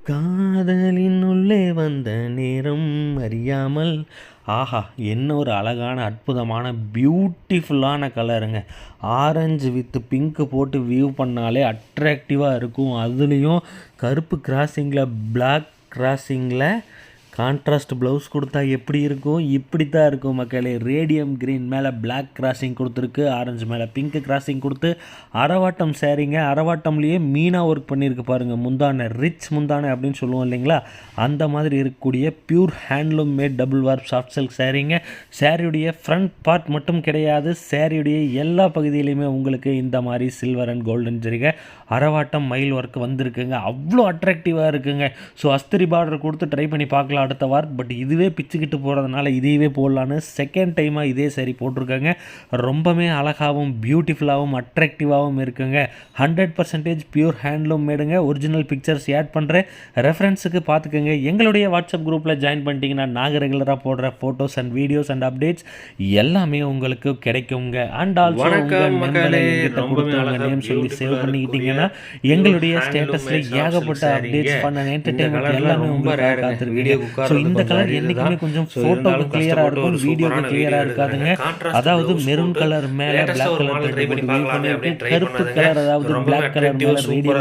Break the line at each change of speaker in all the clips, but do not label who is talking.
காதலின் உள்ளே வந்த நேரம் அறியாமல் ஆஹா! என்ன ஒரு அழகான அற்புதமான பியூட்டிஃபுல்லான கலருங்க. ஆரஞ்சு வித் பிங்க் போட்டு வியூ பண்ணாலே அட்ராக்டிவாக இருக்கும். அதுலேயும் கருப்பு கிராஸிங்கில் பிளாக் கிராஸிங்கில் கான்ட்ராஸ்ட் ப்ளவுஸ் கொடுத்தா எப்படி இருக்கும்? இப்படி தான் இருக்கும் மக்களே. ரேடியம் க்ரீன் மேலே பிளாக் கிராஸிங் கொடுத்துருக்கு, ஆரஞ்சு மேலே பிங்க் கிராஸிங் கொடுத்து அரவாட்டம் சேரீங்க. அரவாட்டம்லேயே மீனா ஒர்க் பண்ணியிருக்கு பாருங்கள். முந்தானை ரிச் முந்தானை அப்படின்னு சொல்லுவோம் இல்லைங்களா, அந்த மாதிரி இருக்கக்கூடிய pure handloom made double warp soft silk சேரீங்க. சேரீயுடைய ஃப்ரண்ட் பார்ட் மட்டும் கிடையாது, சேரீயுடைய எல்லா பகுதியிலையுமே உங்களுக்கு இந்த மாதிரி சில்வர் அண்ட் கோல்டன் ஜரிகை அரவாட்டம் மயில் ஒர்க் வந்திருக்குங்க. அவ்வளோ அட்ராக்டிவாக இருக்குங்க. ஸோ அஸ்திரி பார்டர் கொடுத்து ட்ரை பண்ணி பார்க்கலாம் அடுத்த வாரம். பட் இதுவே பிச்சுக்கிட்டு போகிறதுனால இதையவே போடலான்னு செகண்ட் டைமாக இதே சரி போட்டிருக்காங்க. ரொம்பவே அழகாகவும் பியூட்டிஃபுல்லாகவும் அட்ராக்டிவாகவும் இருக்குங்க. 100% பியூர் ஹேண்ட்லூம் மேடுங்க. ஒரிஜினல் பிக்சர்ஸ் ஆட் பண்ணுறேன், ரெஃபரன்ஸுக்கு பார்த்துக்கோங்க. எங்களுடைய வாட்ஸ்அப் குரூப்பில் ஜாயின் பண்ணிட்டீங்கன்னா நாங்கள் ரெகுலராக போடுற photos and videos and updates எல்லாமே உங்களுக்கு கிடைக்குங்க. அண்ட் ஆல்சோ உங்கள் நண்பர்களை எங்கிட்ட கொடுத்தவங்க நேம் சொல்லி சேவ் பண்ணிக்கிட்டீங்கன்னா எங்களுடைய ஸ்டேட்டஸில் ஏகப்பட்ட அப்டேட்ஸ் பண்ண என்டர்டெயின்மெண்ட் எல்லாமே உங்களுக்காக காத்திருக்கு. ஸோ இந்த கலர் என்றைக்குமே கொஞ்சம் ஃபோட்டோக்கு கிளியராக இருக்கும், வீடியோக்கு கிளியராக இருக்காதுங்க. அதாவது மெரூன் கலர் மேலே பிளாக் கலர் பண்ணிட்டு கருப்பு கலர் அதாவது பிளாக் கலர் மேலே ரேடியோ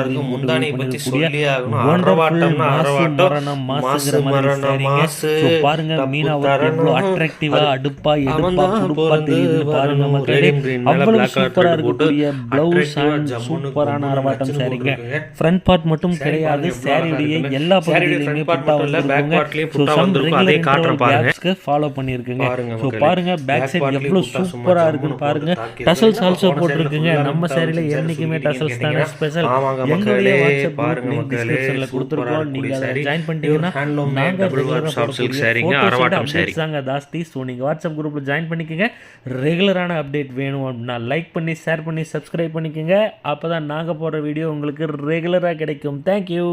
பாருங்க. மீனா எவ்வளோ அட்ராக்டிவா அடுப்பா எடுப்பா புடுப்பா தெரியுது பாருங்க மக்களே. அவ்வளவு சூப்பரா இருக்கக்கூடிய பிளவுஸ் அண்ட் சூப்பரான அரவாட்டம் சாரீங்க. ஃப்ரண்ட் பார்ட் மட்டும் கிடையாது, சாரியுடைய எல்லா பகுதியிலுமே புட்டா வந்திருக்குங்க. ஸோ சம் ரெகுலர் இன்டர்வல் கேப்ஸ்க்கு ஃபாலோ பண்ணியிருக்குங்க. ஸோ பாருங்க பேக் சைடு எவ்வளோ சூப்பரா இருக்குன்னு பாருங்க. டசல்ஸ் ஆல்சோ போட்டிருக்குங்க. நம்ம சாரியில என்னைக்குமே டசல்ஸ் தானே ஸ்பெஷல். எங்களுடைய வாட்ஸ்அப் குரூப் லிங்க் டிஸ்கிரிப்ஷன்ல கொடுத்துருக்கோம். நீங்க அதை ஜாயின் பண்ணிட்டீங்கன்னா நாங்க ரெகுலரா போடுற ஜாஸ்தி. ஸோ நீங்க வாட்ஸ்அப் குரூப்ல ஜாயின் பண்ணிக்கங்க. ரெகுலரான அப்டேட் வேணும் அப்படின்னா லைக் பண்ணி ஷேர் பண்ணி சப்ஸ்கிரைப் பண்ணிக்கோங்க. அப்பதான் நாங்க போடுற வீடியோ உங்களுக்கு ரெகுலரா கிடைக்கும். தேங்க்யூ.